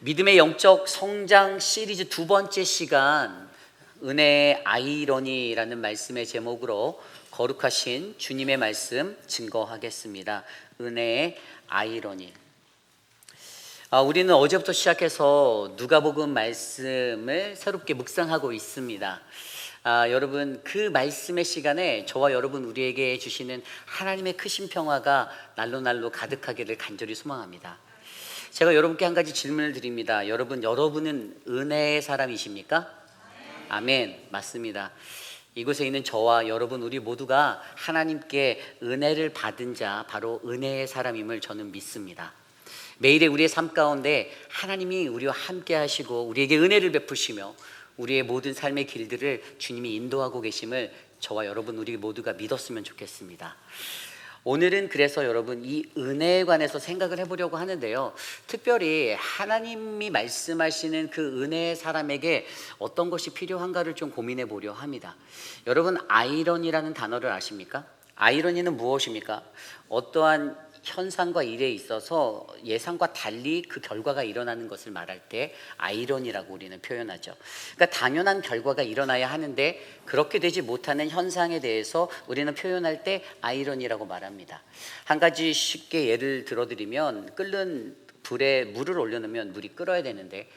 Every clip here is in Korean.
믿음의 영적 성장 시리즈 두 번째 시간, 은혜의 아이러니라는 말씀의 제목으로 거룩하신 주님의 말씀 증거하겠습니다. 은혜의 아이러니. 우리는 어제부터 시작해서 누가복음 말씀을 새롭게 묵상하고 있습니다. 여러분, 그 말씀의 시간에 저와 여러분 우리에게 주시는 하나님의 크신 평화가 날로 가득하기를 간절히 소망합니다. 제가 여러분께 한 가지 질문을 드립니다. 여러분은 은혜의 사람이십니까? 아멘. 맞습니다. 이곳에 있는 저와 여러분 우리 모두가 하나님께 은혜를 받은 자, 바로 은혜의 사람임을 저는 믿습니다. 매일의 우리의 삶 가운데 하나님이 우리와 함께 하시고 우리에게 은혜를 베푸시며 우리의 모든 삶의 길들을 주님이 인도하고 계심을 저와 여러분 우리 모두가 믿었으면 좋겠습니다. 오늘은 그래서 여러분 이 은혜에 관해서 생각을 해보려고 하는데요, 특별히 하나님이 말씀하시는 그 은혜의 사람에게 어떤 것이 필요한가를 좀 고민해 보려 합니다. 여러분, 아이러니라는 단어를 아십니까? 아이러니는 무엇입니까? 어떠한 현상과 일에 있어서 예상과 달리 그 결과가 일어나는 것을 말할 때 아이러니라고 우리는 표현하죠. 그러니까 당연한 결과가 일어나야 하는데 그렇게 되지 못하는 현상에 대해서 우리는 표현할 때 아이러니라고 말합니다. 한 가지 쉽게 예를 들어드리면, 끓는 불에 물을 올려놓으면 물이 끓어야 되는데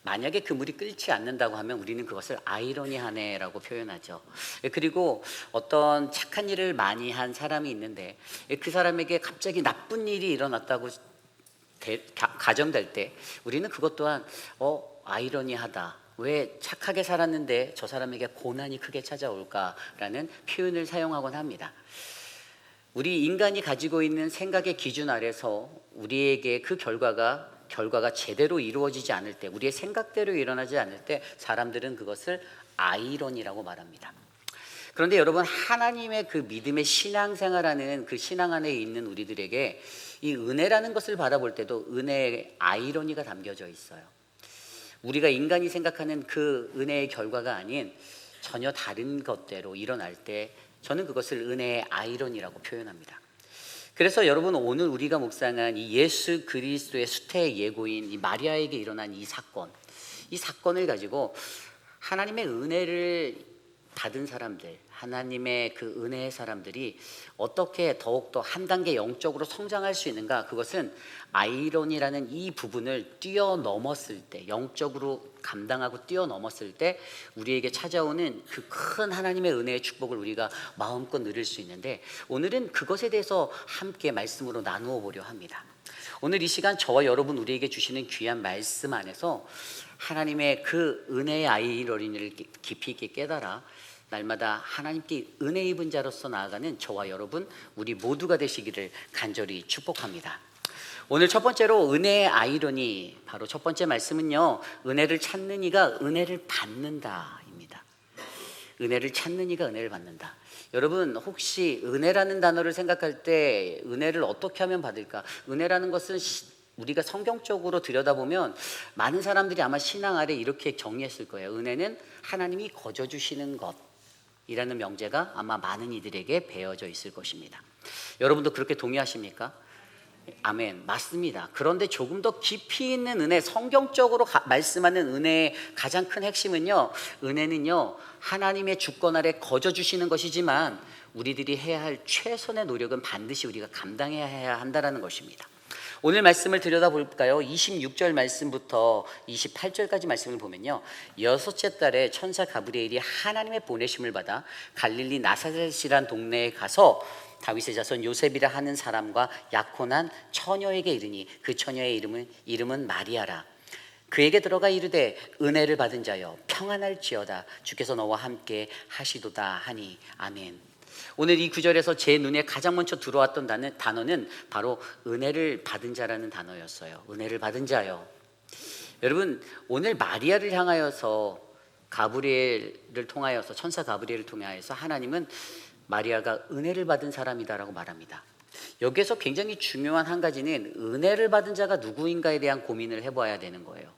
만약에 그 물이 끓지 않는다고 하면 우리는 그것을 아이러니하네라고 표현하죠. 그리고 어떤 착한 일을 많이 한 사람이 있는데 그 사람에게 갑자기 나쁜 일이 일어났다고 가정될 때 우리는 그것 또한 아이러니하다. 왜 착하게 살았는데 저 사람에게 고난이 크게 찾아올까라는 표현을 사용하곤 합니다. 우리 인간이 가지고 있는 생각의 기준 아래서 우리에게 그 결과가 제대로 이루어지지 않을 때, 우리의 생각대로 일어나지 않을 때 사람들은 그것을 아이러니라고 말합니다. 그런데 여러분, 하나님의 그 믿음의 신앙생활하는 그 신앙 안에 있는 우리들에게 이 은혜라는 것을 바라볼 때도 은혜의 아이러니가 담겨져 있어요. 우리가 인간이 생각하는 그 은혜의 결과가 아닌 전혀 다른 것대로 일어날 때 저는 그것을 은혜의 아이러니라고 표현합니다. 그래서 여러분, 오늘 우리가 묵상한 이 예수 그리스도의 수태의 예고인 이 마리아에게 일어난 이 사건을 가지고 하나님의 은혜를 받은 사람들, 하나님의 그 은혜의 사람들이 어떻게 더욱더 한 단계 영적으로 성장할 수 있는가, 그것은 아이러니라는 이 부분을 뛰어넘었을 때, 영적으로 감당하고 뛰어넘었을 때 우리에게 찾아오는 그 큰 하나님의 은혜의 축복을 우리가 마음껏 누릴 수 있는데, 오늘은 그것에 대해서 함께 말씀으로 나누어 보려 합니다. 오늘 이 시간 저와 여러분 우리에게 주시는 귀한 말씀 안에서 하나님의 그 은혜의 아이러니를 깊이 있게 깨달아 날마다 하나님께 은혜 입은 자로서 나아가는 저와 여러분 우리 모두가 되시기를 간절히 축복합니다. 오늘 첫 번째로 은혜의 아이러니, 바로 첫 번째 말씀은요, 은혜를 찾는 이가 은혜를 받는다입니다. 은혜를 찾는 이가 은혜를 받는다. 여러분, 혹시 은혜라는 단어를 생각할 때 은혜를 어떻게 하면 받을까? 은혜라는 것은 우리가 성경적으로 들여다보면 많은 사람들이 아마 신앙 아래 이렇게 정의했을 거예요. 은혜는 하나님이 거저 주시는 것이라는 명제가 아마 많은 이들에게 배어져 있을 것입니다. 여러분도 그렇게 동의하십니까? 아멘. 맞습니다. 그런데 조금 더 깊이 있는 은혜, 성경적으로 말씀하는 은혜의 가장 큰 핵심은요, 은혜는요, 하나님의 주권 아래 거저 주시는 것이지만 우리들이 해야 할 최선의 노력은 반드시 우리가 감당해야 한다는 것입니다. 오늘 말씀을 들여다볼까요? 26절 말씀부터 28절까지 말씀을 보면요, 여섯째 달에 천사 가브리엘이 하나님의 보내심을 받아 갈릴리 나사렛이란 동네에 가서 다윗의 자손 요셉이라 하는 사람과 약혼한 처녀에게 이르니 그 처녀의 이름은 마리아라. 그에게 들어가 이르되 은혜를 받은 자여 평안할지어다, 주께서 너와 함께 하시도다 하니. 아멘. 오늘 이 구절에서 제 눈에 가장 먼저 들어왔던 단어는 바로 은혜를 받은 자라는 단어였어요. 은혜를 받은 자요. 여러분, 오늘 마리아를 향하여서 가브리엘을 통하여서, 천사 가브리엘을 통하여서 하나님은 마리아가 은혜를 받은 사람이다라고 말합니다. 여기에서 굉장히 중요한 한 가지는 은혜를 받은 자가 누구인가에 대한 고민을 해봐야 되는 거예요.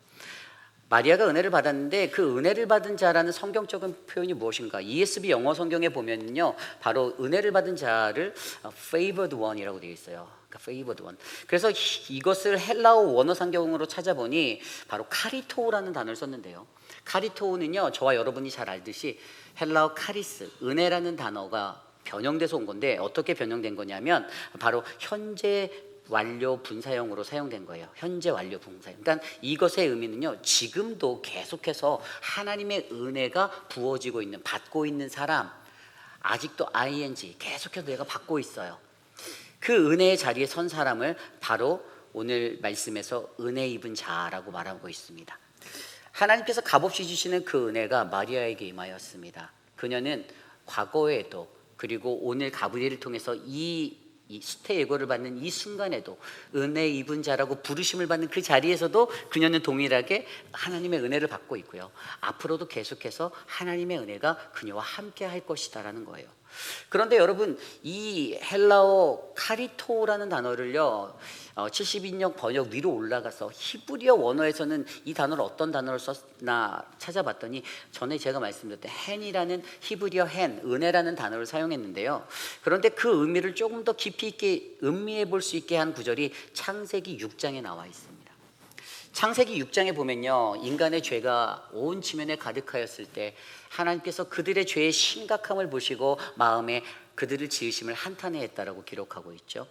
마리아가 은혜를 받았는데 그 은혜를 받은 자라는 성경적인 표현이 무엇인가? ESV 영어 성경에 보면요, 바로 은혜를 받은 자를 favored one이라고 되어 있어요. 그러니까 favored one. 그래서 이것을 헬라어 원어 성경으로 찾아보니 바로 카리토라는 단어를 썼는데요. 카리토는요, 저와 여러분이 잘 알듯이 헬라어 카리스, 은혜라는 단어가 변형돼서 온 건데, 어떻게 변형된 거냐면 바로 현재 완료 분사형으로 사용된 거예요. 현재 완료 분사형. 그러니까 이것의 의미는요, 지금도 계속해서 하나님의 은혜가 부어지고 있는, 받고 있는 사람, 아직도 ing 계속해서 내가 받고 있어요. 그 은혜의 자리에 선 사람을 바로 오늘 말씀에서 은혜 입은 자라고 말하고 있습니다. 하나님께서 값없이 주시는 그 은혜가 마리아에게 임하였습니다. 그녀는 과거에도, 그리고 오늘 가브리엘을 통해서 이 수태 예고를 받는 이 순간에도 은혜 입은 자라고 부르심을 받는 그 자리에서도 그녀는 동일하게 하나님의 은혜를 받고 있고요. 앞으로도 계속해서 하나님의 은혜가 그녀와 함께 할 것이다라는 거예요. 그런데 여러분, 이 헬라어 카리토라는 단어를요, 72년 번역 위로 올라가서 히브리어 원어에서는 이 단어를 어떤 단어를 썼나 찾아봤더니, 전에 제가 말씀드렸던 헨이라는 히브리어 헨, 은혜라는 단어를 사용했는데요. 그런데 그 의미를 조금 더 깊이 있게 음미해 볼 수 있게 한 구절이 창세기 6장에 나와 있습니다. 창세기 6장에 보면요, 인간의 죄가 온 지면에 가득하였을 때 하나님께서 그들의 죄의 심각함을 보시고 마음에 그들을 지으심을 한탄해 했다라고 기록하고 있죠.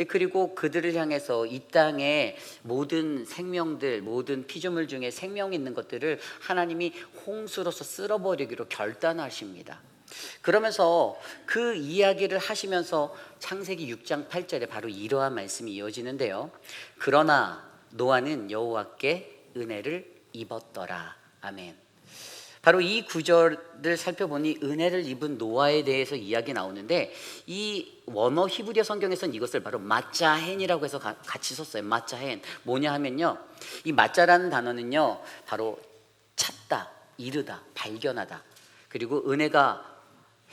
그리고 그들을 향해서 이 땅의 모든 생명들, 모든 피조물 중에 생명 있는 것들을 하나님이 홍수로서 쓸어버리기로 결단하십니다. 그러면서 그 이야기를 하시면서 창세기 6장 8절에 바로 이러한 말씀이 이어지는데요. 그러나 노아는 여호와께 은혜를 입었더라. 아멘. 바로 이 구절을 살펴보니 은혜를 입은 노아에 대해서 이야기 나오는데, 이 원어 히브리어 성경에서는 이것을 바로 마짜헨이라고 해서 같이 썼어요. 마짜헨. 뭐냐 하면요, 이 마짜라는 단어는요, 바로 찾다, 이르다, 발견하다. 그리고 은혜가,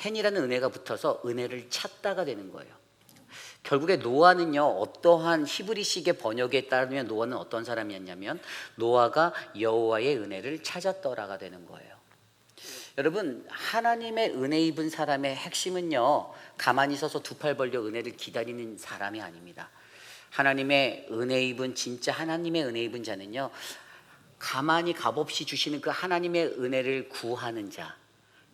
헨이라는 은혜가 붙어서 은혜를 찾다가 되는 거예요. 결국에 노아는요, 어떠한 히브리식의 번역에 따르면 노아는 어떤 사람이었냐면 노아가 여호와의 은혜를 찾았더라가 되는 거예요. 여러분, 하나님의 은혜 입은 사람의 핵심은요, 가만히 서서 두 팔 벌려 은혜를 기다리는 사람이 아닙니다. 하나님의 은혜 입은, 진짜 하나님의 은혜 입은 자는요, 가만히 값없이 주시는 그 하나님의 은혜를 구하는 자,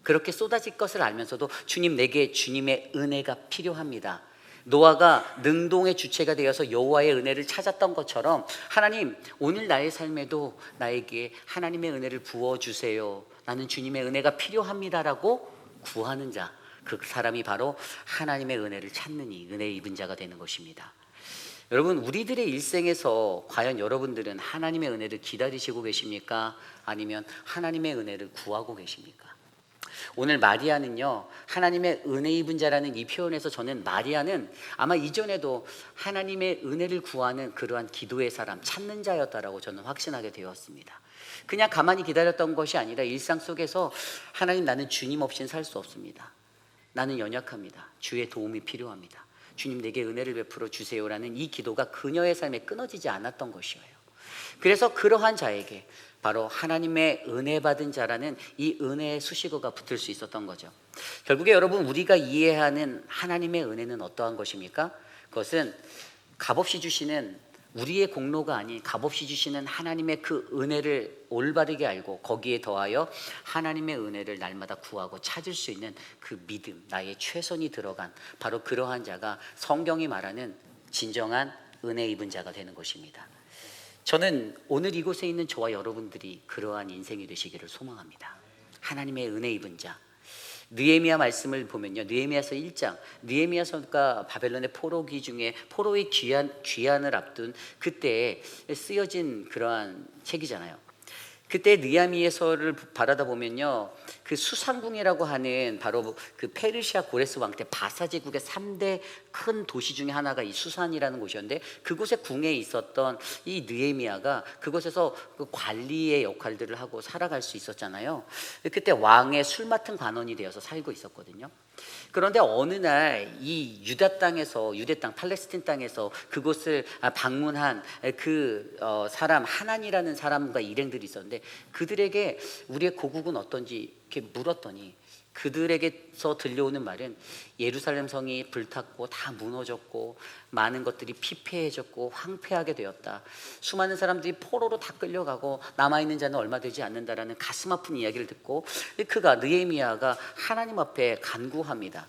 그렇게 쏟아질 것을 알면서도 주님, 내게 주님의 은혜가 필요합니다. 노아가 능동의 주체가 되어서 여호와의 은혜를 찾았던 것처럼, 하나님, 오늘 나의 삶에도 나에게 하나님의 은혜를 부어주세요, 나는 주님의 은혜가 필요합니다라고 구하는 자, 그 사람이 바로 하나님의 은혜를 찾는 이 은혜 입은 자가 되는 것입니다. 여러분, 우리들의 일생에서 과연 여러분들은 하나님의 은혜를 기다리시고 계십니까? 아니면 하나님의 은혜를 구하고 계십니까? 오늘 마리아는요, 하나님의 은혜 입은 자라는 이 표현에서 저는 마리아는 아마 이전에도 하나님의 은혜를 구하는 그러한 기도의 사람, 찾는 자였다라고 저는 확신하게 되었습니다. 그냥 가만히 기다렸던 것이 아니라 일상 속에서 하나님, 나는 주님 없이는 살 수 없습니다. 나는 연약합니다. 주의 도움이 필요합니다. 주님, 내게 은혜를 베풀어 주세요라는 이 기도가 그녀의 삶에 끊어지지 않았던 것이에요. 그래서 그러한 자에게 바로 하나님의 은혜 받은 자라는 이 은혜의 수식어가 붙을 수 있었던 거죠. 결국에 여러분, 우리가 이해하는 하나님의 은혜는 어떠한 것입니까? 그것은 값없이 주시는, 우리의 공로가 아닌 값없이 주시는 하나님의 그 은혜를 올바르게 알고 거기에 더하여 하나님의 은혜를 날마다 구하고 찾을 수 있는 그 믿음, 나의 최선이 들어간 바로 그러한 자가 성경이 말하는 진정한 은혜 입은 자가 되는 것입니다. 저는 오늘 이곳에 있는 저와 여러분들이 그러한 인생이 되시기를 소망합니다. 하나님의 은혜 입은 자. 느헤미야 말씀을 보면요, 느헤미야서 1장, 느헤미야서가 바벨론의 포로기 중에 포로의 귀환을 앞둔 그때 쓰여진 그러한 책이잖아요. 그때 느헤미야서를 바라다 보면요, 그 수상궁이라고 하는 바로 그 페르시아 고레스 왕 때 바사 제국의 3대 큰 도시 중에 하나가 이 수산이라는 곳이었는데, 그곳의 궁에 있었던 이 느헤미야가 그곳에서 그 관리의 역할들을 하고 살아갈 수 있었잖아요. 그때 왕의 술 맡은 관원이 되어서 살고 있었거든요. 그런데 어느 날 이 유대 땅 팔레스틴 땅에서 그곳을 방문한 그 사람 하난이라는 사람과 일행들이 있었는데, 그들에게 우리의 고국은 어떤지 이렇게 물었더니 그들에게서 들려오는 말은 예루살렘 성이 불탔고 다 무너졌고 많은 것들이 피폐해졌고 황폐하게 되었다. 수많은 사람들이 포로로 다 끌려가고 남아있는 자는 얼마 되지 않는다라는 가슴 아픈 이야기를 듣고 그가 느헤미야가 하나님 앞에 간구합니다.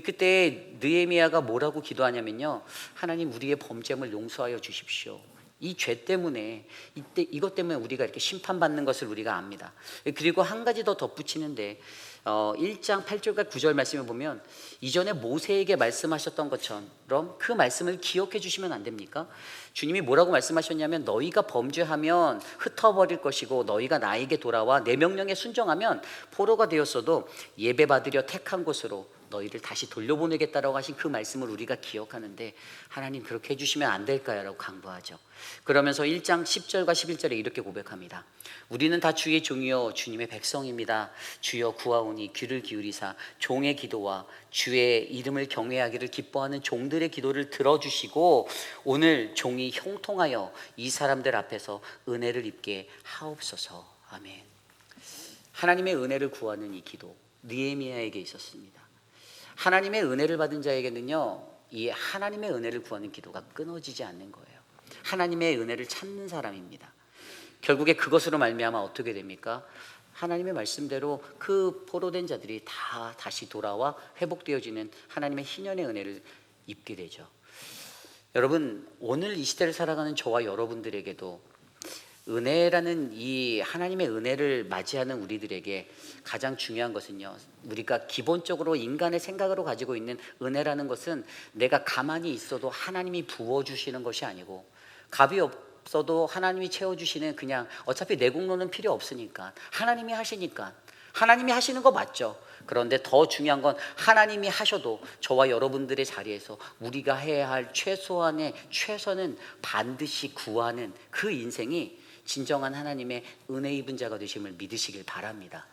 그때 느헤미야가 뭐라고 기도하냐면요, 하나님 우리의 범죄를 용서하여 주십시오. 이 죄 때문에 이것 때문에 우리가 이렇게 심판받는 것을 우리가 압니다. 그리고 한 가지 더 덧붙이는데 1장 8절과 9절 말씀을 보면 이전에 모세에게 말씀하셨던 것처럼 그 말씀을 기억해 주시면 안 됩니까? 주님이 뭐라고 말씀하셨냐면 너희가 범죄하면 흩어버릴 것이고 너희가 나에게 돌아와 내 명령에 순종하면 포로가 되었어도 예배받으려 택한 곳으로 너희를 다시 돌려보내겠다라고 하신 그 말씀을 우리가 기억하는데 하나님 그렇게 해주시면 안 될까요? 라고 강구하죠. 그러면서 1장 10절과 11절에 이렇게 고백합니다. 우리는 다 주의 종이요 주님의 백성입니다. 주여 구하오니 귀를 기울이사 종의 기도와 주의 이름을 경외하기를 기뻐하는 종들의 기도를 들어주시고 오늘 종이 형통하여 이 사람들 앞에서 은혜를 입게 하옵소서. 아멘. 하나님의 은혜를 구하는 이 기도 느헤미야에게 있었습니다. 하나님의 은혜를 받은 자에게는요, 이 하나님의 은혜를 구하는 기도가 끊어지지 않는 거예요. 하나님의 은혜를 찾는 사람입니다. 결국에 그것으로 말미암아 어떻게 됩니까? 하나님의 말씀대로 그 포로된 자들이 다 다시 돌아와 회복되어지는 하나님의 희년의 은혜를 입게 되죠. 여러분, 오늘 이 시대를 살아가는 저와 여러분들에게도 은혜라는 이 하나님의 은혜를 맞이하는 우리들에게 가장 중요한 것은요, 우리가 기본적으로 인간의 생각으로 가지고 있는 은혜라는 것은 내가 가만히 있어도 하나님이 부어주시는 것이 아니고 값이 없어도 하나님이 채워주시는, 그냥 어차피 내 공로는 필요 없으니까 하나님이 하시니까 하나님이 하시는 거 맞죠. 그런데 더 중요한 건 하나님이 하셔도 저와 여러분들의 자리에서 우리가 해야 할 최소한의 최선은 반드시 구하는 그 인생이 진정한 하나님의 은혜 입은 자가 되심을 믿으시길 바랍니다.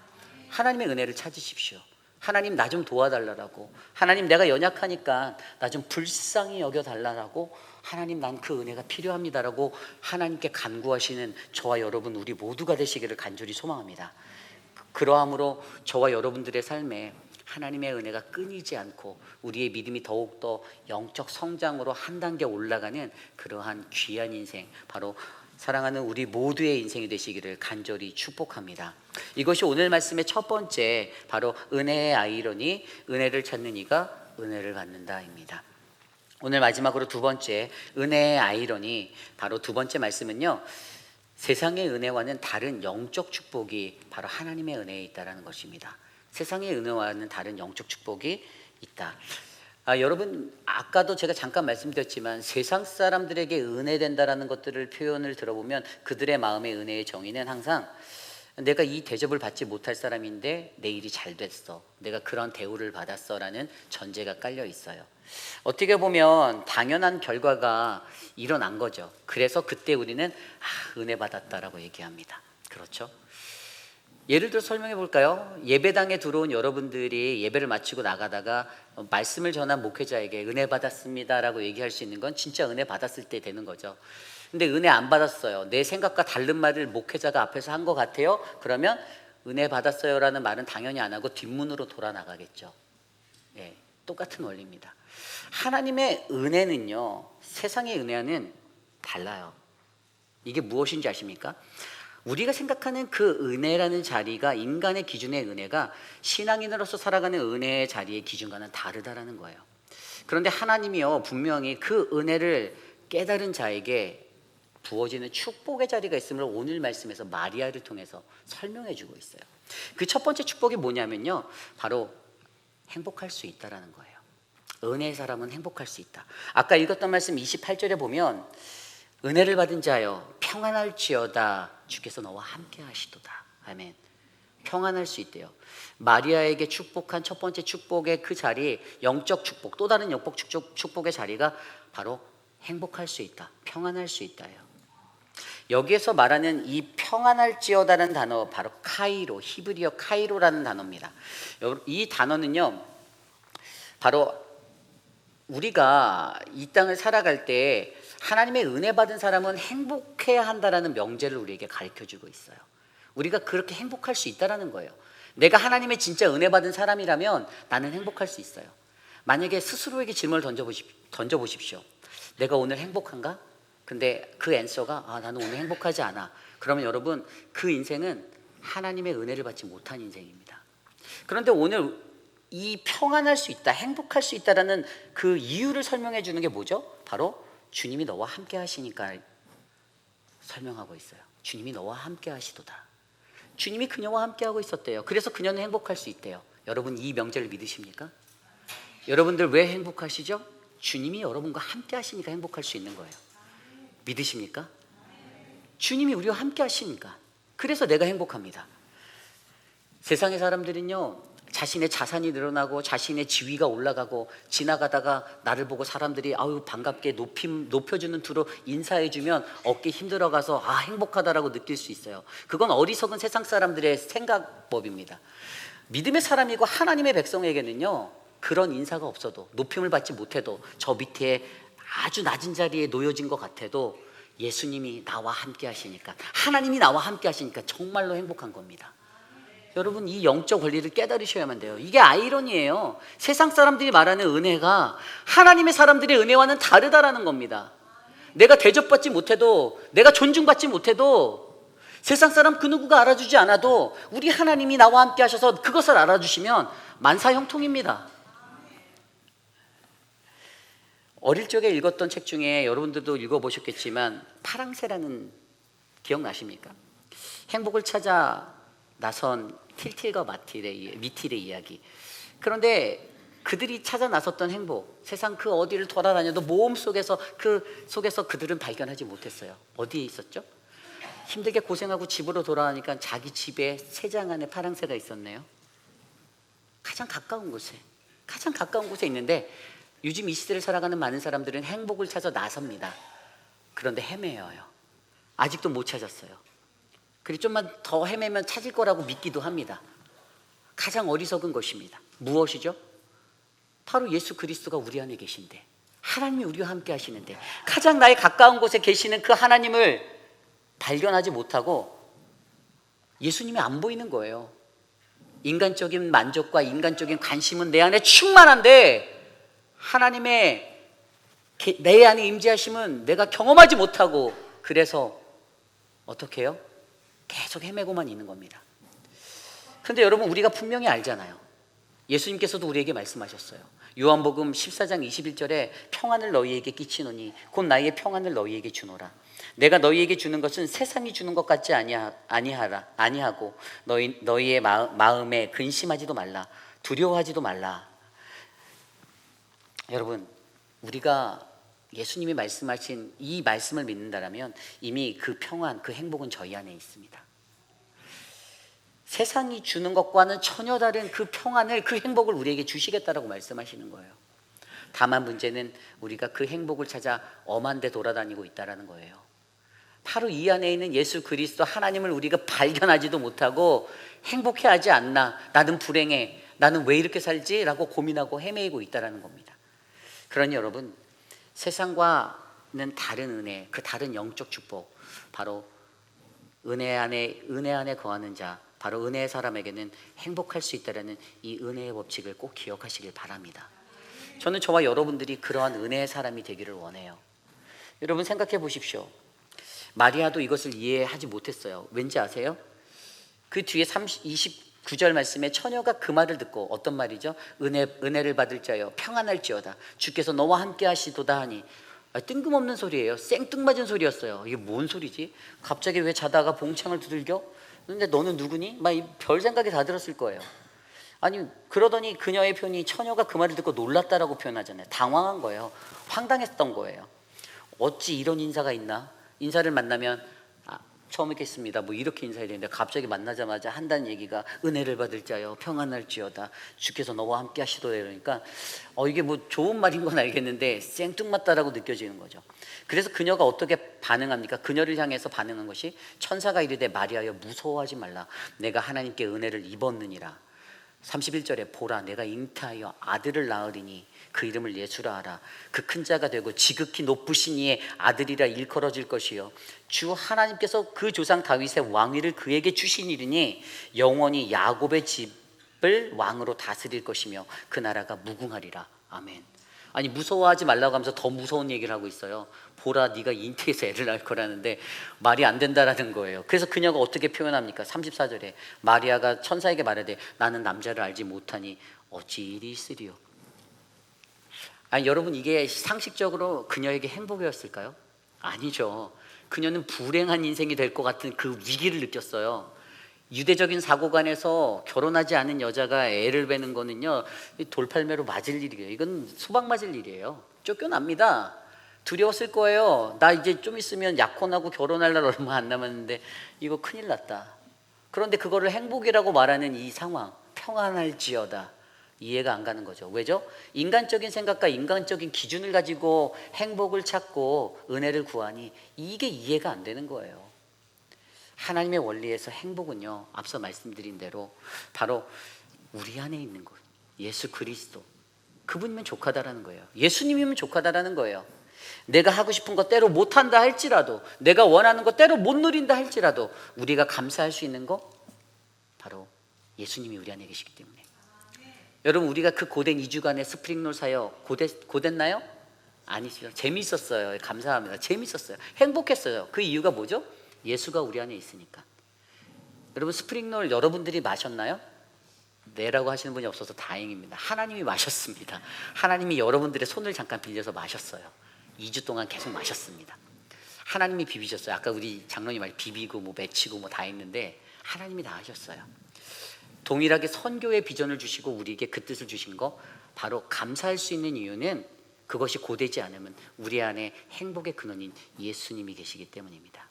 하나님의 은혜를 찾으십시오. 하나님 나 좀 도와달라고, 하나님 내가 연약하니까 나 좀 불쌍히 여겨달라고, 하나님 난 그 은혜가 필요합니다라고 하나님께 간구하시는 저와 여러분 우리 모두가 되시기를 간절히 소망합니다. 그러함으로 저와 여러분들의 삶에 하나님의 은혜가 끊이지 않고 우리의 믿음이 더욱더 영적 성장으로 한 단계 올라가는 그러한 귀한 인생, 바로 사랑하는 우리 모두의 인생이 되시기를 간절히 축복합니다. 이것이 오늘 말씀의 첫 번째, 바로 은혜의 아이러니, 은혜를 찾는 이가 은혜를 받는다입니다. 오늘 마지막으로 두 번째, 은혜의 아이러니, 바로 두 번째 말씀은요, 세상의 은혜와는 다른 영적 축복이 바로 하나님의 은혜에 있다는 것입니다. 세상의 은혜와는 다른 영적 축복이 있다. 여러분, 아까도 제가 잠깐 말씀드렸지만 세상 사람들에게 은혜된다라는 것들을 표현을 들어보면 그들의 마음의 은혜의 정의는 항상 내가 이 대접을 받지 못할 사람인데 내 일이 잘 됐어, 내가 그런 대우를 받았어 라는 전제가 깔려 있어요. 어떻게 보면 당연한 결과가 일어난 거죠. 그래서 그때 우리는 은혜 받았다라고 얘기합니다. 그렇죠? 예를 들어 설명해 볼까요? 예배당에 들어온 여러분들이 예배를 마치고 나가다가 말씀을 전한 목회자에게 은혜 받았습니다라고 얘기할 수 있는 건 진짜 은혜 받았을 때 되는 거죠. 근데 은혜 안 받았어요, 내 생각과 다른 말을 목회자가 앞에서 한 것 같아요. 그러면 은혜 받았어요라는 말은 당연히 안 하고 뒷문으로 돌아 나가겠죠. 예, 똑같은 원리입니다. 하나님의 은혜는요, 세상의 은혜와는 달라요. 이게 무엇인지 아십니까? 우리가 생각하는 그 은혜라는 자리가, 인간의 기준의 은혜가 신앙인으로서 살아가는 은혜의 자리의 기준과는 다르다라는 거예요. 그런데 하나님이요, 분명히 그 은혜를 깨달은 자에게 부어지는 축복의 자리가 있음을 오늘 말씀에서 마리아를 통해서 설명해 주고 있어요. 그 첫 번째 축복이 뭐냐면요, 바로 행복할 수 있다라는 거예요. 은혜의 사람은 행복할 수 있다. 아까 읽었던 말씀 28절에 보면 은혜를 받은 자여 평안할지어다 주께서 너와 함께 하시도다. 아멘. 평안할 수 있대요. 마리아에게 축복한 첫 번째 축복의 그 자리, 영적 축복, 또 다른 영적 축복의 자리가 바로 행복할 수 있다, 평안할 수 있다예요. 여기에서 말하는 이 평안할지어다라는 단어, 바로 카이로, 히브리어 카이로라는 단어입니다. 이 단어는요, 바로 우리가 이 땅을 살아갈 때 하나님의 은혜 받은 사람은 행복해야 한다라는 명제를 우리에게 가르쳐주고 있어요. 우리가 그렇게 행복할 수 있다라는 거예요. 내가 하나님의 진짜 은혜 받은 사람이라면 나는 행복할 수 있어요. 만약에 스스로에게 질문을 던져보십시오. 내가 오늘 행복한가? 근데 그 앤서가 나는 오늘 행복하지 않아. 그러면 여러분, 그 인생은 하나님의 은혜를 받지 못한 인생입니다. 그런데 오늘 이 평안할 수 있다, 행복할 수 있다라는 그 이유를 설명해 주는 게 뭐죠? 바로 주님이 너와 함께 하시니까 설명하고 있어요. 주님이 너와 함께 하시도다. 주님이 그녀와 함께 하고 있었대요. 그래서 그녀는 행복할 수 있대요. 여러분, 이 명제를 믿으십니까? 여러분들 왜 행복하시죠? 주님이 여러분과 함께 하시니까 행복할 수 있는 거예요. 믿으십니까? 주님이 우리와 함께 하시니까. 그래서 내가 행복합니다. 세상의 사람들은요, 자신의 자산이 늘어나고 자신의 지위가 올라가고 지나가다가 나를 보고 사람들이 아유 반갑게 높여주는 투로 인사해주면 어깨 힘들어가서 행복하다라고 느낄 수 있어요. 그건 어리석은 세상 사람들의 생각법입니다. 믿음의 사람이고 하나님의 백성에게는요, 그런 인사가 없어도, 높임을 받지 못해도, 저 밑에 아주 낮은 자리에 놓여진 것 같아도 예수님이 나와 함께 하시니까, 하나님이 나와 함께 하시니까 정말로 행복한 겁니다. 여러분, 이 영적 원리를 깨달으셔야만 돼요. 이게 아이러니예요. 세상 사람들이 말하는 은혜가 하나님의 사람들의 은혜와는 다르다라는 겁니다. 내가 대접받지 못해도, 내가 존중받지 못해도, 세상 사람 그 누구가 알아주지 않아도 우리 하나님이 나와 함께 하셔서 그것을 알아주시면 만사형통입니다. 어릴 적에 읽었던 책 중에 여러분들도 읽어보셨겠지만 파랑새라는, 기억나십니까? 행복을 찾아 나선 틸틸과 미틸의 이야기. 그런데 그들이 찾아 나섰던 행복, 세상 그 어디를 돌아다녀도 모험 속에서 그들은 발견하지 못했어요. 어디에 있었죠? 힘들게 고생하고 집으로 돌아가니까 자기 집에 새장 안에 파랑새가 있었네요. 가장 가까운 곳에 있는데, 요즘 이 시대를 살아가는 많은 사람들은 행복을 찾아 나섭니다. 그런데 헤매어요. 아직도 못 찾았어요. 그리고 좀만 더 헤매면 찾을 거라고 믿기도 합니다. 가장 어리석은 것입니다. 무엇이죠? 바로 예수 그리스도가 우리 안에 계신데, 하나님이 우리와 함께 하시는데, 가장 나의 가까운 곳에 계시는 그 하나님을 발견하지 못하고 예수님이 안 보이는 거예요. 인간적인 만족과 인간적인 관심은 내 안에 충만한데 하나님의 내 안에 임재하심은 내가 경험하지 못하고, 그래서 어떻게 해요? 계속 헤매고만 있는 겁니다. 그런데 여러분, 우리가 분명히 알잖아요. 예수님께서도 우리에게 말씀하셨어요. 요한복음 14장 21절에 평안을 너희에게 끼치노니 곧 나의 평안을 너희에게 주노라. 내가 너희에게 주는 것은 세상이 주는 것 같지 아니하고 너희의 마음에 근심하지도 말라, 두려워하지도 말라. 여러분, 우리가 예수님이 말씀하신 이 말씀을 믿는다라면 이미 그 평안, 그 행복은 저희 안에 있습니다. 세상이 주는 것과는 전혀 다른 그 평안을, 그 행복을 우리에게 주시겠다라고 말씀하시는 거예요. 다만 문제는 우리가 그 행복을 찾아 엄한 데 돌아다니고 있다라는 거예요. 바로 이 안에 있는 예수 그리스도 하나님을 우리가 발견하지도 못하고 행복해하지 않나, 나는 불행해, 나는 왜 이렇게 살지? 라고 고민하고 헤매이고 있다라는 겁니다. 그러니 여러분, 세상과는 다른 은혜, 그 다른 영적 축복, 바로 은혜 안에 거하는 자, 바로 은혜의 사람에게는 행복할 수 있다는 이 은혜의 법칙을 꼭 기억하시길 바랍니다. 저는 저와 여러분들이 그러한 은혜의 사람이 되기를 원해요. 여러분, 생각해 보십시오. 마리아도 이것을 이해하지 못했어요. 왠지 아세요? 그 뒤에 29절 말씀에 처녀가 그 말을 듣고, 어떤 말이죠? 은혜를 받을 자여 평안할지어다, 주께서 너와 함께 하시도다 하니. 뜬금없는 소리예요. 생뚱맞은 소리였어요. 이게 뭔 소리지? 갑자기 왜 자다가 봉창을 두들겨? 근데 너는 누구니? 막 별 생각이 다 들었을 거예요. 아니, 그러더니 그녀의 표현이 처녀가 그 말을 듣고 놀랐다라고 표현하잖아요. 당황한 거예요. 황당했던 거예요. 어찌 이런 인사가 있나? 인사를 만나면 처음 뵙겠습니다, 뭐 이렇게 인사해야 되는데 갑자기 만나자마자 한다는 얘기가 은혜를 받을 자여 평안할지어다, 주께서 너와 함께 하시도다. 이러니까 이게 뭐 좋은 말인 건 알겠는데 생뚱맞다라고 느껴지는 거죠. 그래서 그녀가 어떻게 반응합니까? 그녀를 향해서 반응한 것이, 천사가 이르되 마리아여 무서워하지 말라, 내가 하나님께 은혜를 입었느니라. 31절에 보라 내가 잉태하여 아들을 낳으리니 그 이름을 예수라 하라. 그 큰 자가 되고 지극히 높으신 이의 아들이라 일컬어질 것이요 주 하나님께서 그 조상 다윗의 왕위를 그에게 주시니니 영원히 야곱의 집을 왕으로 다스릴 것이며 그 나라가 무궁하리라. 아멘. 아니 무서워하지 말라고 하면서 더 무서운 얘기를 하고 있어요. 보라 네가 잉태해서 애를 낳을 거라는데 말이 안 된다라는 거예요. 그래서 그녀가 어떻게 표현합니까? 34절에 마리아가 천사에게 말하되 나는 남자를 알지 못하니 어찌 일이 있으리요. 아니 여러분 이게 상식적으로 그녀에게 행복이었을까요? 아니죠. 그녀는 불행한 인생이 될 것 같은 그 위기를 느꼈어요. 유대적인 사고관에서 결혼하지 않은 여자가 애를 베는 거는요 돌팔매로 맞을 일이에요. 이건 수박 맞을 일이에요. 쫓겨납니다. 두려웠을 거예요. 나 이제 좀 있으면 약혼하고 결혼할 날 얼마 안 남았는데 이거 큰일 났다. 그런데 그거를 행복이라고 말하는 이 상황, 평안할지어다, 이해가 안 가는 거죠. 왜죠? 인간적인 생각과 인간적인 기준을 가지고 행복을 찾고 은혜를 구하니 이게 이해가 안 되는 거예요. 하나님의 원리에서 행복은요 앞서 말씀드린 대로 바로 우리 안에 있는 것, 예수 그리스도, 그분이면 족하다라는 거예요. 예수님이면 족하다라는 거예요. 내가 하고 싶은 것 때로 못한다 할지라도, 내가 원하는 것 때로 못 누린다 할지라도 우리가 감사할 수 있는 거 바로 예수님이 우리 안에 계시기 때문에. 여러분 우리가 그 고된 2주간의 스프링롤 사역 고됐나요? 아니죠. 재미있었어요. 감사합니다. 재미있었어요. 행복했어요. 그 이유가 뭐죠? 예수가 우리 안에 있으니까. 여러분 스프링롤 여러분들이 마셨나요? 네라고 하시는 분이 없어서 다행입니다. 하나님이 마셨습니다. 하나님이 여러분들의 손을 잠깐 빌려서 마셨어요. 2주 동안 계속 마셨습니다. 하나님이 비비셨어요. 아까 우리 장로님 말 비비고 뭐 맺히고 뭐 다 했는데 하나님이 다 하셨어요. 동일하게 선교의 비전을 주시고 우리에게 그 뜻을 주신 거 바로 감사할 수 있는 이유는 그것이 고되지 않으면 우리 안에 행복의 근원인 예수님이 계시기 때문입니다.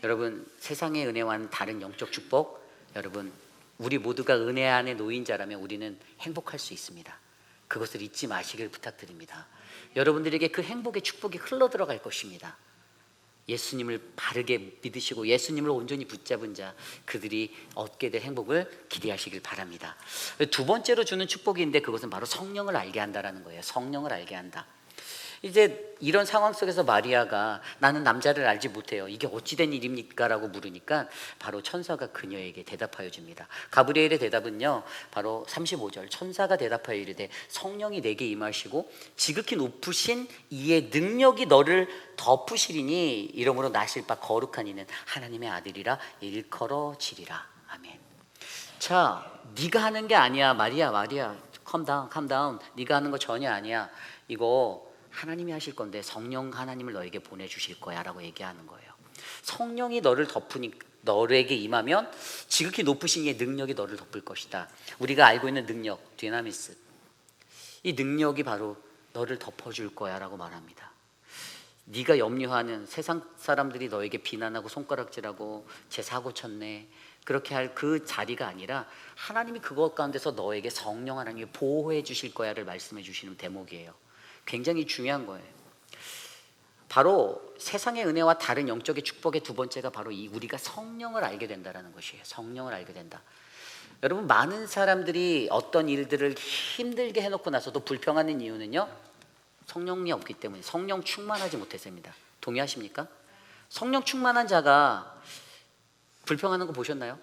여러분 세상의 은혜와는 다른 영적 축복, 여러분 우리 모두가 은혜 안에 놓인 자라면 우리는 행복할 수 있습니다. 그것을 잊지 마시길 부탁드립니다. 여러분들에게 그 행복의 축복이 흘러 들어갈 것입니다. 예수님을 바르게 믿으시고 예수님을 온전히 붙잡은 자, 그들이 얻게 될 행복을 기대하시길 바랍니다. 두 번째로 주는 축복인데 그것은 바로 성령을 알게 한다라는 거예요. 성령을 알게 한다. 이제 이런 상황 속에서 마리아가 나는 남자를 알지 못해요. 이게 어찌된 일입니까? 라고 물으니까 바로 천사가 그녀에게 대답하여 줍니다. 가브리엘의 대답은요 바로 35절 천사가 대답하여 이르되 성령이 내게 임하시고 지극히 높으신 이의 능력이 너를 덮으시리니 이러므로 나실 바 거룩한 이는 하나님의 아들이라 일컬어지리라. 아멘. 자, 네가 하는 게 아니야. 마리아 calm down. 네가 하는 거 전혀 아니야. 이거 하나님이 하실 건데 성령 하나님을 너에게 보내주실 거야 라고 얘기하는 거예요. 성령이 너를 덮으니 너에게 임하면 지극히 높으신 이의 능력이 너를 덮을 것이다. 우리가 알고 있는 능력, 디나미스, 이 능력이 바로 너를 덮어줄 거야 라고 말합니다. 네가 염려하는 세상 사람들이 너에게 비난하고 손가락질하고 제 사고 쳤네 그렇게 할 그 자리가 아니라 하나님이 그것 가운데서 너에게 성령 하나님이 보호해 주실 거야를 말씀해 주시는 대목이에요. 굉장히 중요한 거예요. 바로 세상의 은혜와 다른 영적의 축복의 두 번째가 바로 이 우리가 성령을 알게 된다는 것이에요. 성령을 알게 된다. 여러분 많은 사람들이 어떤 일들을 힘들게 해놓고 나서도 불평하는 이유는요 성령이 없기 때문에, 성령 충만하지 못해서입니다. 동의하십니까? 성령 충만한 자가 불평하는 거 보셨나요?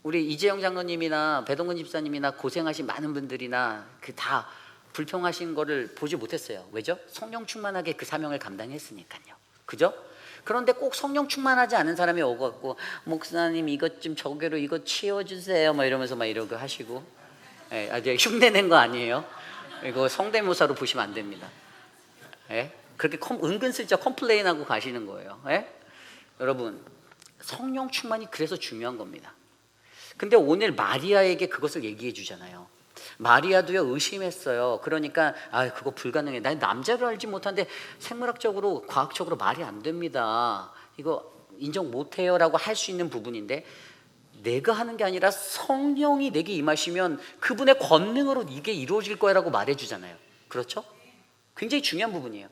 우리 이재영 장로님이나 배동근 집사님이나 고생하신 많은 분들이나 그 다 불평하신 거를 보지 못했어요. 왜죠? 성령 충만하게 그 사명을 감당했으니까요. 그죠? 그런데 꼭 성령 충만하지 않은 사람이 오고 목사님 이것 좀 저기로 이거 치워주세요 막 이러면서 막 이러고 하시고, 예, 아주 흉내낸 거 아니에요? 이거 성대모사로 보시면 안 됩니다. 예? 그렇게 은근슬쩍 컴플레인하고 가시는 거예요. 예? 여러분 성령 충만이 그래서 중요한 겁니다. 근데 오늘 마리아에게 그것을 얘기해 주잖아요. 마리아도요 의심했어요. 그러니까 그거 불가능해. 난 남자를 알지 못하는데 생물학적으로 과학적으로 말이 안 됩니다. 이거 인정 못해요 라고 할 수 있는 부분인데 내가 하는 게 아니라 성령이 내게 임하시면 그분의 권능으로 이게 이루어질 거야 라고 말해주잖아요. 그렇죠? 굉장히 중요한 부분이에요.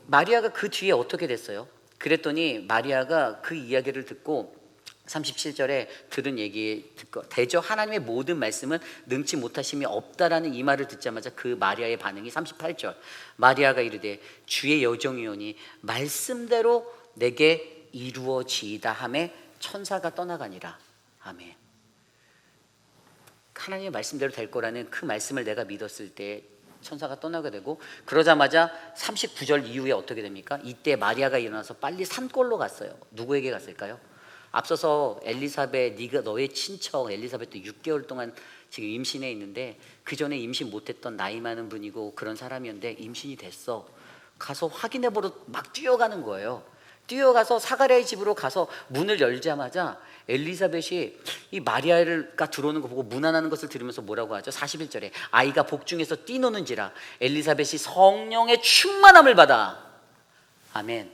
마리아가 그 뒤에 어떻게 됐어요? 그랬더니 마리아가 그 이야기를 듣고 37절에 들은 얘기 듣고 대저 하나님의 모든 말씀은 능치 못하심이 없다라는 이 말을 듣자마자 그 마리아의 반응이 38절 마리아가 이르되 주의 여종이오니 말씀대로 내게 이루어지이다 하매 천사가 떠나가니라. 아멘. 하나님의 말씀대로 될 거라는 그 말씀을 내가 믿었을 때 천사가 떠나게 되고, 그러자마자 39절 이후에 어떻게 됩니까? 이때 마리아가 일어나서 빨리 산골로 갔어요. 누구에게 갔을까요? 앞서서 엘리사벳, 네가 너의 친척 엘리사벳도 6개월 동안 지금 임신해 있는데 그 전에 임신 못했던 나이 많은 분이고 그런 사람이었는데 임신이 됐어. 가서 확인해 보러 막 뛰어가는 거예요. 뛰어가서 사가랴의 집으로 가서 문을 열자마자 엘리사벳이 이 마리아가 들어오는 거 보고 문안하는 것을 들으면서 뭐라고 하죠? 41절에 아이가 복중에서 뛰노는지라 엘리사벳이 성령의 충만함을 받아. 아멘.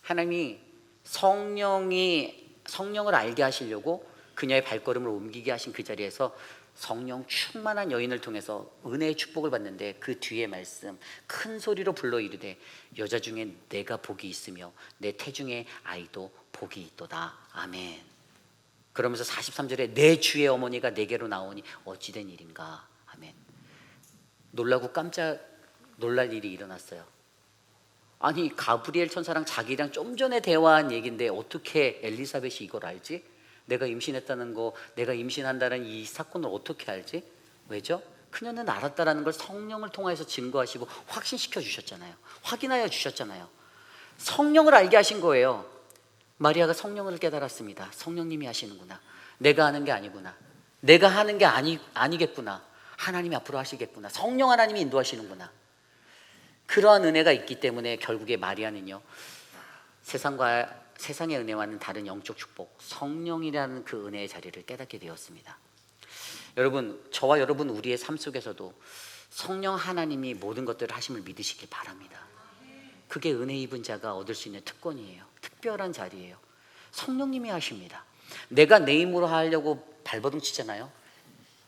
하나님이 성령을 알게 하시려고 그녀의 발걸음을 옮기게 하신 그 자리에서 성령 충만한 여인을 통해서 은혜의 축복을 받는데, 그 뒤에 말씀 큰 소리로 불러 이르되 여자 중에 내가 복이 있으며 내 태중에 아이도 복이 있도다. 아멘. 그러면서 43절에 내 주의 어머니가 내게로 나오니 어찌된 일인가. 아멘. 놀라고 깜짝 놀랄 일이 일어났어요. 아니, 가브리엘 천사랑 자기랑 좀 전에 대화한 얘기인데 어떻게 엘리사벳이 이걸 알지? 내가 임신했다는 거, 내가 임신한다는 이 사건을 어떻게 알지? 왜죠? 그녀는 알았다라는 걸 성령을 통해서 증거하시고 확신시켜 주셨잖아요. 확인하여 주셨잖아요. 성령을 알게 하신 거예요. 마리아가 성령을 깨달았습니다. 성령님이 하시는구나. 내가 하는 게 아니구나. 내가 하는 게 아니겠구나. 하나님이 앞으로 하시겠구나. 성령 하나님이 인도하시는구나. 그러한 은혜가 있기 때문에 결국에 마리아는요, 세상의 은혜와는 다른 영적 축복, 성령이라는 그 은혜의 자리를 깨닫게 되었습니다. 여러분, 저와 여러분 우리의 삶 속에서도 성령 하나님이 모든 것들을 하심을 믿으시길 바랍니다. 그게 은혜 입은 자가 얻을 수 있는 특권이에요. 특별한 자리예요. 성령님이 하십니다. 내가 내 힘으로 하려고 발버둥 치잖아요.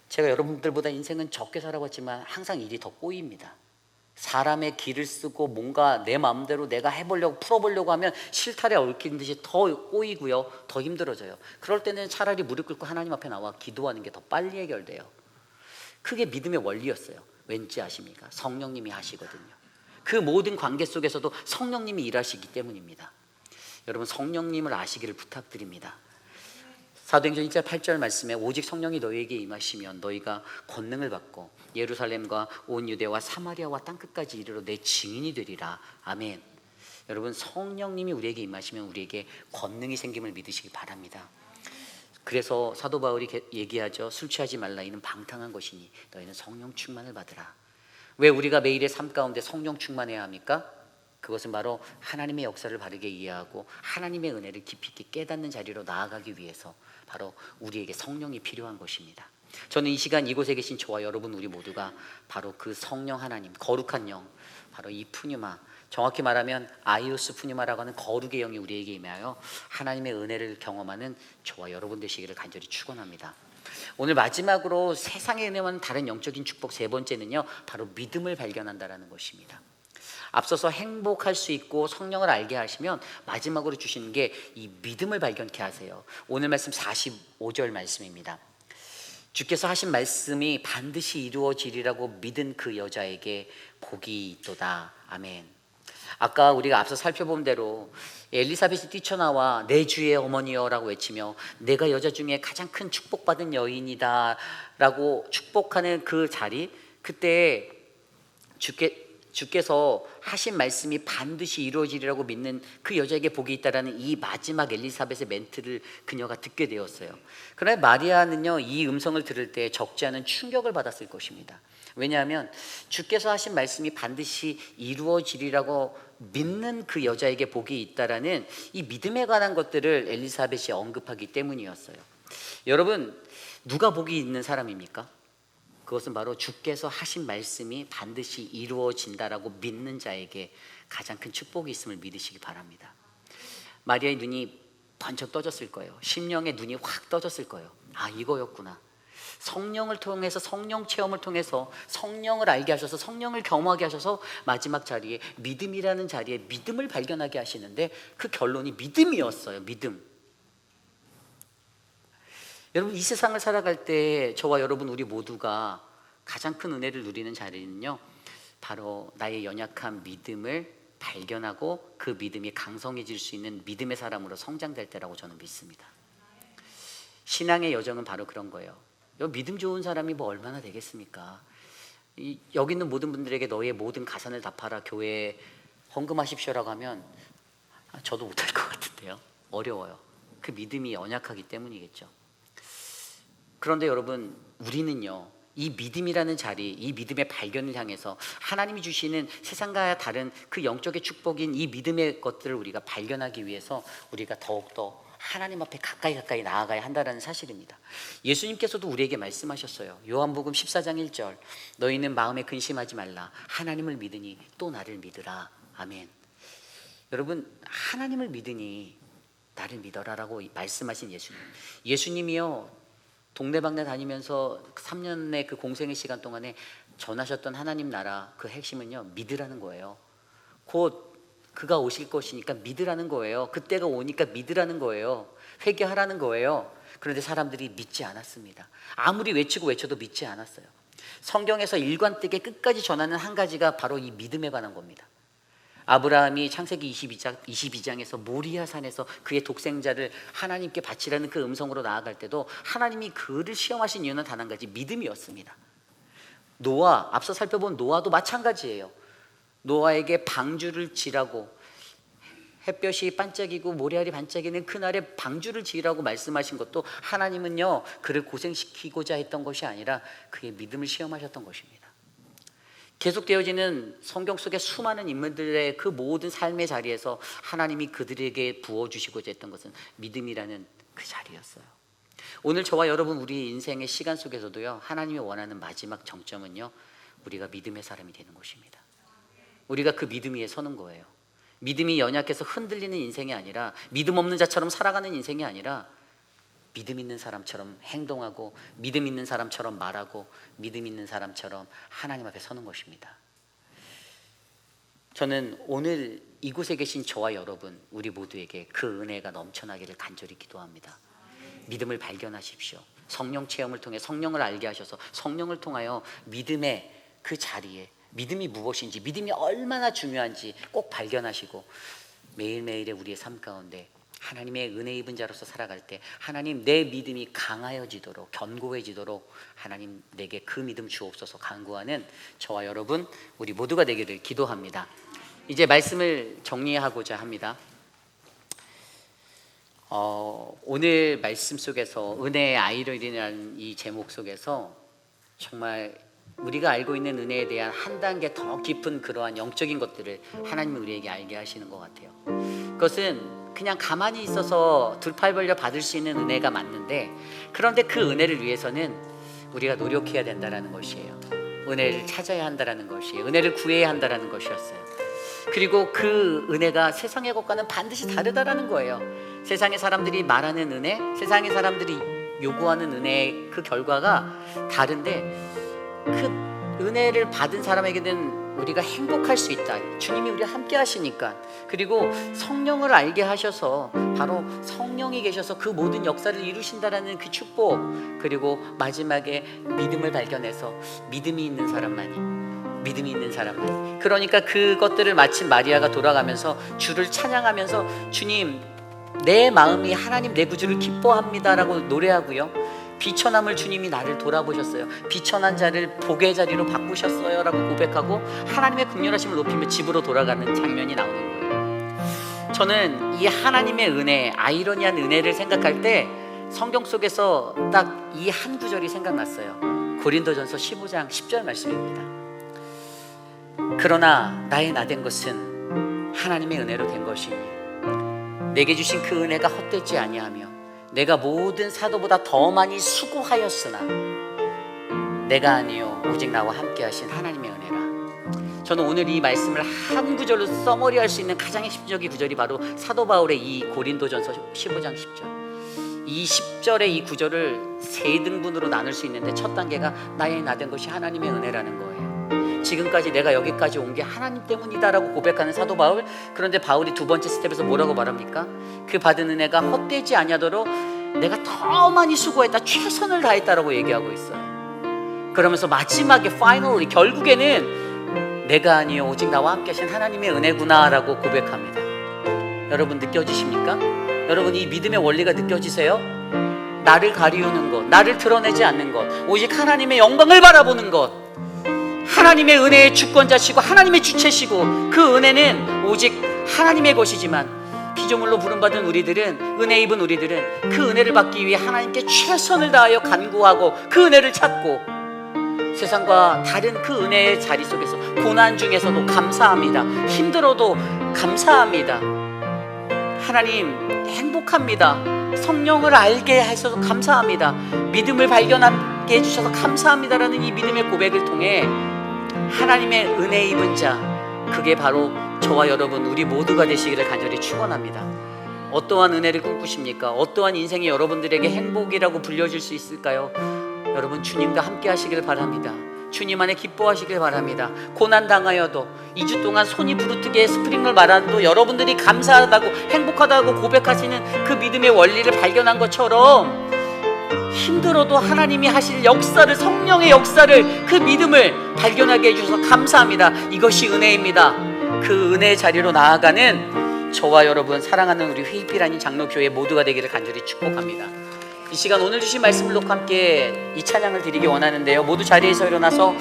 제가 여러분들보다 인생은 적게 살아봤지만 항상 일이 더 꼬입니다. 사람의 길을 쓰고 뭔가 내 마음대로 내가 해보려고 풀어보려고 하면 실타래 얽힌 듯이 더 꼬이고요, 더 힘들어져요. 그럴 때는 차라리 무릎 꿇고 하나님 앞에 나와 기도하는 게 더 빨리 해결돼요. 그게 믿음의 원리였어요. 왠지 아십니까? 성령님이 하시거든요. 그 모든 관계 속에서도 성령님이 일하시기 때문입니다. 여러분, 성령님을 아시기를 부탁드립니다. 사도행전 1장 8절 말씀에 오직 성령이 너희에게 임하시면 너희가 권능을 받고 예루살렘과 온 유대와 사마리아와 땅끝까지 이르러 내 증인이 되리라. 아멘. 여러분, 성령님이 우리에게 임하시면 우리에게 권능이 생김을 믿으시기 바랍니다. 그래서 사도 바울이 얘기하죠. 술 취하지 말라. 이는 방탕한 것이니 너희는 성령 충만을 받으라. 왜 우리가 매일의 삶 가운데 성령 충만해야 합니까? 그것은 바로 하나님의 역사를 바르게 이해하고 하나님의 은혜를 깊이 있게 깨닫는 자리로 나아가기 위해서 바로 우리에게 성령이 필요한 것입니다. 저는 이 시간 이곳에 계신 저와 여러분 우리 모두가 바로 그 성령 하나님, 거룩한 영, 바로 이 푸뉴마, 정확히 말하면 아이오스 푸뉴마라고 하는 거룩의 영이 우리에게 임하여 하나님의 은혜를 경험하는 저와 여러분 되시기를 간절히 축원합니다. 오늘 마지막으로 세상의 은혜와는 다른 영적인 축복 세 번째는요, 바로 믿음을 발견한다라는 것입니다. 앞서서 행복할 수 있고 성령을 알게 하시면 마지막으로 주시는 게 이 믿음을 발견케 하세요. 오늘 말씀 45절 말씀입니다. 주께서 하신 말씀이 반드시 이루어지리라고 믿은 그 여자에게 복이 있도다. 아멘. 아까 우리가 앞서 살펴본 대로 엘리사벳이 뛰쳐나와 내 주의 어머니여라고 외치며 내가 여자 중에 가장 큰 축복받은 여인이다 라고 축복하는 그 자리, 그때 주께서 하신 말씀이 반드시 이루어지리라고 믿는 그 여자에게 복이 있다라는 이 마지막 엘리사벳의 멘트를 그녀가 듣게 되었어요. 그러나 마리아는요, 이 음성을 들을 때 적지 않은 충격을 받았을 것입니다. 왜냐하면 주께서 하신 말씀이 반드시 이루어지리라고 믿는 그 여자에게 복이 있다라는 이 믿음에 관한 것들을 엘리사벳이 언급하기 때문이었어요. 여러분, 누가 복이 있는 사람입니까? 그것은 바로 주께서 하신 말씀이 반드시 이루어진다라고 믿는 자에게 가장 큰 축복이 있음을 믿으시기 바랍니다. 마리아의 눈이 번쩍 떠졌을 거예요. 심령의 눈이 확 떠졌을 거예요. 아, 이거였구나. 성령을 통해서, 성령 체험을 통해서 성령을 알게 하셔서 성령을 경험하게 하셔서 마지막 자리에 믿음이라는 자리에 믿음을 발견하게 하시는데 그 결론이 믿음이었어요. 믿음. 여러분, 이 세상을 살아갈 때 저와 여러분 우리 모두가 가장 큰 은혜를 누리는 자리는요, 바로 나의 연약한 믿음을 발견하고 그 믿음이 강성해질 수 있는 믿음의 사람으로 성장될 때라고 저는 믿습니다. 신앙의 여정은 바로 그런 거예요. 믿음 좋은 사람이 뭐 얼마나 되겠습니까? 여기 있는 모든 분들에게 너의 모든 가산을 다 팔아 교회에 헌금하십시오라고 하면 저도 못할 것 같은데요. 어려워요. 그 믿음이 연약하기 때문이겠죠. 그런데 여러분, 우리는요, 이 믿음이라는 자리, 이 믿음의 발견을 향해서 하나님이 주시는 세상과 다른 그 영적의 축복인 이 믿음의 것들을 우리가 발견하기 위해서 우리가 더욱더 하나님 앞에 가까이 나아가야 한다는 사실입니다. 예수님께서도 우리에게 말씀하셨어요. 요한복음 14장 1절, 너희는 마음에 근심하지 말라. 하나님을 믿으니 또 나를 믿으라. 아멘. 여러분, 하나님을 믿으니 나를 믿어라라고 말씀하신 예수님이요, 동네방네 다니면서 3년의 그 공생의 시간 동안에 전하셨던 하나님 나라 그 핵심은요, 믿으라는 거예요. 곧 그가 오실 것이니까 믿으라는 거예요. 그때가 오니까 믿으라는 거예요. 회개하라는 거예요. 그런데 사람들이 믿지 않았습니다. 아무리 외쳐도 믿지 않았어요. 성경에서 일관되게 끝까지 전하는 한 가지가 바로 이 믿음에 관한 겁니다. 아브라함이 창세기 22장에서 모리아 산에서 그의 독생자를 하나님께 바치라는 그 음성으로 나아갈 때도 하나님이 그를 시험하신 이유는 단 한 가지, 믿음이었습니다. 노아, 앞서 살펴본 노아도 마찬가지예요. 노아에게 방주를 지라고, 햇볕이 반짝이고 모래알이 반짝이는 그날에 방주를 지으라고 말씀하신 것도 하나님은요, 그를 고생시키고자 했던 것이 아니라 그의 믿음을 시험하셨던 것입니다. 계속되어지는 성경 속의 수많은 인물들의 그 모든 삶의 자리에서 하나님이 그들에게 부어주시고자 했던 것은 믿음이라는 그 자리였어요. 오늘 저와 여러분 우리 인생의 시간 속에서도요, 하나님이 원하는 마지막 정점은요, 우리가 믿음의 사람이 되는 것입니다. 우리가 그 믿음 위에 서는 거예요. 믿음이 연약해서 흔들리는 인생이 아니라, 믿음 없는 자처럼 살아가는 인생이 아니라, 믿음 있는 사람처럼 행동하고 믿음 있는 사람처럼 말하고 믿음 있는 사람처럼 하나님 앞에 서는 것입니다. 저는 오늘 이곳에 계신 저와 여러분 우리 모두에게 그 은혜가 넘쳐나기를 간절히 기도합니다. 믿음을 발견하십시오. 성령 체험을 통해 성령을 알게 하셔서 성령을 통하여 믿음의 그 자리에 믿음이 무엇인지, 믿음이 얼마나 중요한지 꼭 발견하시고 매일매일의 우리의 삶 가운데 하나님의 은혜 입은 자로서 살아갈 때 하나님, 내 믿음이 강하여지도록, 견고해지도록 하나님 내게 그 믿음 주옵소서 간구하는 저와 여러분 우리 모두가 되기를 기도합니다. 이제 말씀을 정리하고자 합니다. 오늘 말씀 속에서 은혜의 아이러니라는 이 제목 속에서 정말 우리가 알고 있는 은혜에 대한 한 단계 더 깊은 그러한 영적인 것들을 하나님이 우리에게 알게 하시는 것 같아요. 그것은 그냥 가만히 있어서 두 팔 벌려 받을 수 있는 은혜가 맞는데, 그런데 그 은혜를 위해서는 우리가 노력해야 된다는 것이에요. 은혜를 찾아야 한다는 것이에요. 은혜를 구해야 한다는 것이었어요. 그리고 그 은혜가 세상의 것과는 반드시 다르다는 거예요. 세상의 사람들이 말하는 은혜, 세상의 사람들이 요구하는 은혜의 그 결과가 다른데, 그 은혜를 받은 사람에게는 우리가 행복할 수 있다. 주님이 우리와 함께 하시니까. 그리고 성령을 알게 하셔서 바로 성령이 계셔서 그 모든 역사를 이루신다라는 그 축복, 그리고 마지막에 믿음을 발견해서 믿음이 있는 사람만이. 그러니까 그것들을 마침 마리아가 돌아가면서 주를 찬양하면서 주님, 내 마음이 하나님 내 구주를 기뻐합니다라고 노래하고요, 비천함을 주님이 나를 돌아보셨어요. 비천한 자를 복의 자리로 바꾸셨어요 라고 고백하고 하나님의 극렬하심을 높이며 집으로 돌아가는 장면이 나오는 거예요. 저는 이 하나님의 은혜, 아이러니한 은혜를 생각할 때 성경 속에서 딱 이 한 구절이 생각났어요. 고린도전서 15장 10절 말씀입니다. 그러나 나의 나된 것은 하나님의 은혜로 된 것이니 내게 주신 그 은혜가 헛되지 아니하며 내가 모든 사도보다 더 많이 수고하였으나 내가 아니요 오직 나와 함께 하신 하나님의 은혜라. 저는 오늘 이 말씀을 한 구절로 써머리할 수 있는 가장 핵심적인 구절이 바로 사도 바울의 이 고린도전서 15장 10절. 이 10절의 이 구절을 세 등분으로 나눌 수 있는데, 첫 단계가 나의 나된 것이 하나님의 은혜라는 거예요. 지금까지 내가 여기까지 온 게 하나님 때문이다라고 고백하는 사도 바울. 그런데 바울이 두 번째 스텝에서 뭐라고 말합니까? 그 받은 은혜가 헛되지 아니하도록 내가 더 많이 수고했다, 최선을 다했다라고 얘기하고 있어요. 그러면서 마지막에 finally 결국에는 내가 아니요 오직 나와 함께 하신 하나님의 은혜구나라고 고백합니다. 여러분 느껴지십니까? 여러분 이 믿음의 원리가 느껴지세요? 나를 가리우는 것, 나를 드러내지 않는 것, 오직 하나님의 영광을 바라보는 것, 하나님의 은혜의 주권자시고 하나님의 주체시고 그 은혜는 오직 하나님의 것이지만 피조물로 부름받은 우리들은, 은혜 입은 우리들은 그 은혜를 받기 위해 하나님께 최선을 다하여 간구하고 그 은혜를 찾고 세상과 다른 그 은혜의 자리 속에서 고난 중에서도 감사합니다. 힘들어도 감사합니다. 하나님 행복합니다. 성령을 알게 하셔서 감사합니다. 믿음을 발견하게 해주셔서 감사합니다라는 이 믿음의 고백을 통해 하나님의 은혜 입은 자, 그게 바로 저와 여러분 우리 모두가 되시기를 간절히 축원합니다. 어떠한 은혜를 꿈꾸십니까? 어떠한 인생이 여러분들에게 행복이라고 불려질 수 있을까요? 여러분 주님과 함께 하시길 바랍니다. 주님 안에 기뻐하시길 바랍니다. 고난당하여도 2주 동안 손이 부르트게 스프링을 말아도 여러분들이 감사하다고 행복하다고 고백하시는 그 믿음의 원리를 발견한 것처럼 힘들어도 하나님이 하실 역사를, 성령의 역사를, 그 믿음을 발견하게 해주셔서 감사합니다. 이것이 은혜입니다. 그 은혜의 자리로 나아가는 저와 여러분 사랑하는 우리 휘필 장로교회 모두가 되기를 간절히 축복합니다. 이 시간 오늘 주신 말씀을 놓고 함께 이 찬양을 드리기 원하는데요, 모두 자리에서 일어나서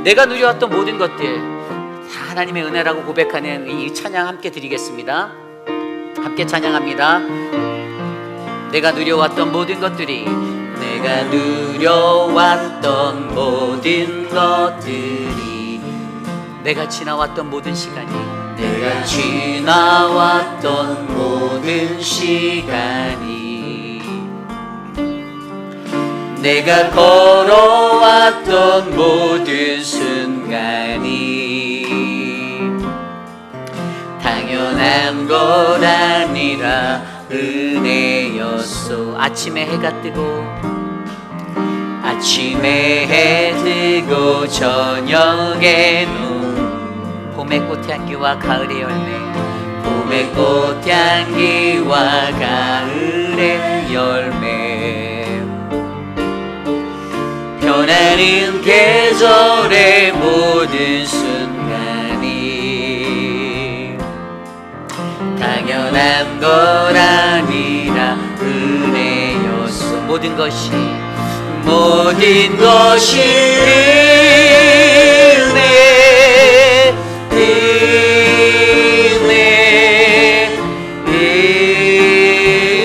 내가 누려왔던 모든 것들 다 하나님의 은혜라고 고백하는 이 찬양 함께 드리겠습니다. 함께 찬양합니다. 내가 누려왔던 모든 것들이, 내가 누려왔던 모든 것들이, 내가 지나왔던 모든 시간이, 내가 지나왔던 모든 시간이, 내가 걸어왔던 모든 순간이 당연한 것 아니라 은혜였소. 아침에 해가 뜨고, 아침에 해 뜨고 저녁에는 봄의 꽃향기와 가을의 열매, 봄의 꽃향기와 가을의 열매, 변하는 계절의 모든 순간이 당연한 것 아니라 은혜였소. 모든 것이 은혜,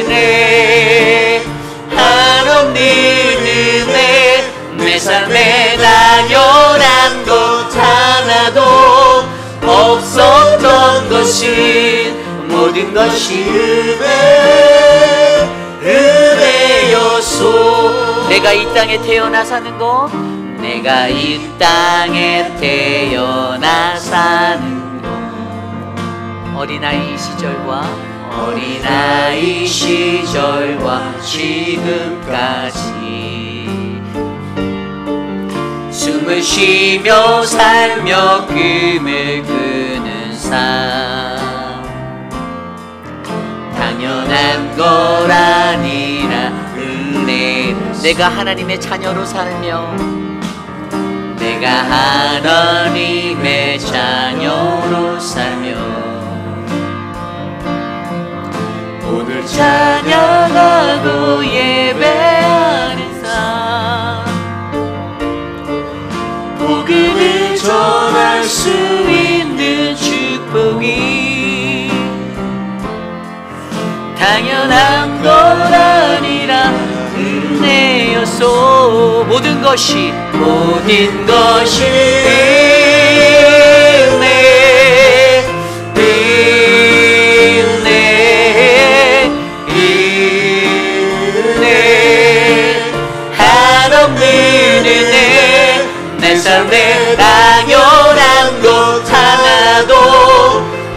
은혜, 한없는 은혜, 내 삶에 당연한 것 하나도 없었던 것이, 모든 것이 은혜였소. 내가 이 땅에 태어나 사는 것, 내가 이 땅에 태어나 사는 것, 어린아이 시절과 지금까지 숨을 쉬며 살며 꿈을 꾸는 삶, 당연한 것 아니라 은혜. 내가 하나님의 자녀로 살며, 내가 하나님의 자녀로 살며 오늘 찬양하고 예배하는 삶, 복음을 전할 수 있는 축복이 당연한 것 아니라 은혜였소. 모든 것이 은혜, 은혜, 한없는 은혜, 내 삶에 당연한 것 하나도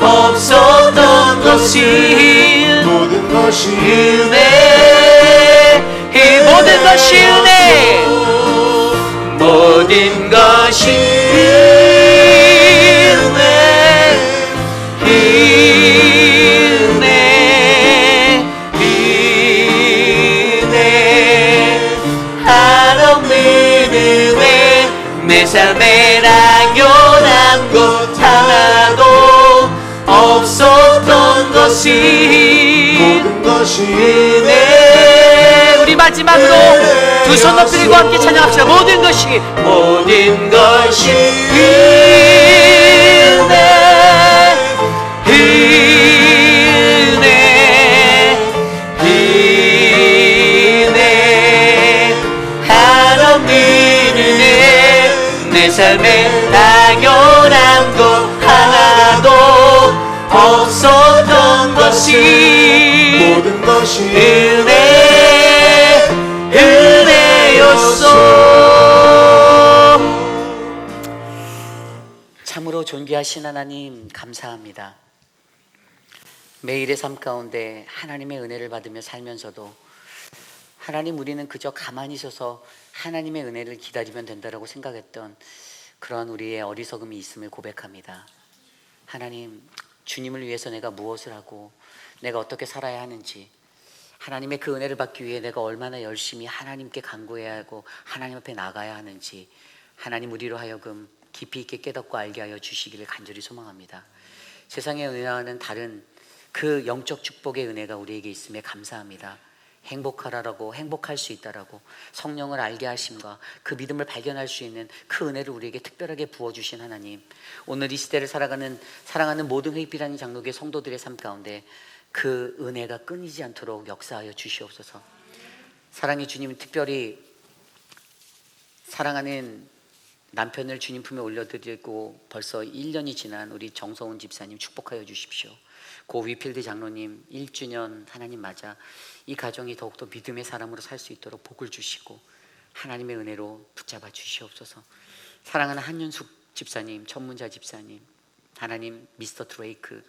없었던 것이, 모든 것이 은혜, 모든 것이 은혜, 모든 것이 은혜, 은혜, 은혜, 삶에 당연한 것 하나도 없었던 것이 모든 것이 은혜. 우리 마지막으로 두 손 높이 들고 함께 찬양합시다. 모든 것이 은혜, 은혜, 한없는 은혜. 내 삶에 당연한 것 하나도 없었던 것이 모든 것이 은혜였어. 참으로 존귀하신 하나님 감사합니다. 매일의 삶 가운데 하나님의 은혜를 받으며 살면서도 하나님, 우리는 그저 가만히 있어서 하나님의 은혜를 기다리면 된다라고 생각했던 그런 우리의 어리석음이 있음을 고백합니다. 하나님, 주님을 위해서 내가 무엇을 하고 내가 어떻게 살아야 하는지, 하나님의 그 은혜를 받기 위해 내가 얼마나 열심히 하나님께 간구해야 하고 하나님 앞에 나가야 하는지, 하나님 우리로 하여금 깊이 있게 깨닫고 알게 하여 주시기를 간절히 소망합니다. 세상의 은혜와는 다른 그 영적 축복의 은혜가 우리에게 있음에 감사합니다. 행복하라라고, 행복할 수 있다라고 성령을 알게 하심과 그 믿음을 발견할 수 있는 그 은혜를 우리에게 특별하게 부어주신 하나님, 오늘 이 시대를 사랑하는 모든 회의비라는 장로교회 성도들의 삶 가운데 그 은혜가 끊이지 않도록 역사하여 주시옵소서. 사랑의 주님, 특별히 사랑하는 남편을 주님 품에 올려드리고 벌써 1년이 지난 우리 정서훈 집사님 축복하여 주십시오. 고 위필드 장로님 1주년 하나님 맞아 이 가정이 더욱더 믿음의 사람으로 살 수 있도록 복을 주시고 하나님의 은혜로 붙잡아 주시옵소서. 사랑하는 한윤숙 집사님, 천문자 집사님, 하나님 미스터 드레이크,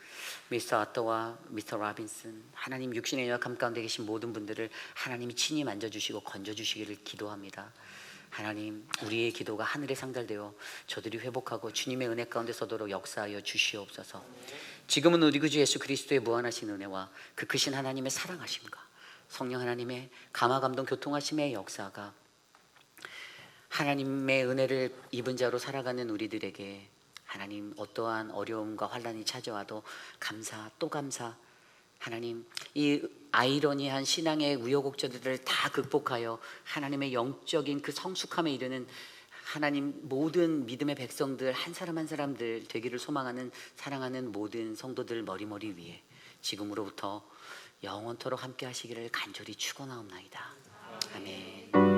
미스터 아터와 미스터 라빈슨, 하나님 육신의 연약함 가운데 계신 모든 분들을 하나님이 친히 만져주시고 건져주시기를 기도합니다. 하나님, 우리의 기도가 하늘에 상달되어 저들이 회복하고 주님의 은혜 가운데 서도록 역사하여 주시옵소서. 지금은 우리 구주 예수 그리스도의 무한하신 은혜와 그 크신 하나님의 사랑하심과 성령 하나님의 감화감동 교통하심의 역사가 하나님의 은혜를 입은 자로 살아가는 우리들에게 하나님 어떠한 어려움과 환난이 찾아와도 감사 또 감사, 하나님 이 아이러니한 신앙의 우여곡절들을 다 극복하여 하나님의 영적인 그 성숙함에 이르는 하나님 모든 믿음의 백성들 한 사람 한 사람들 되기를 소망하는 사랑하는 모든 성도들 머리머리 위에 지금으로부터 영원토록 함께 하시기를 간절히 축원하옵나이다. 아멘.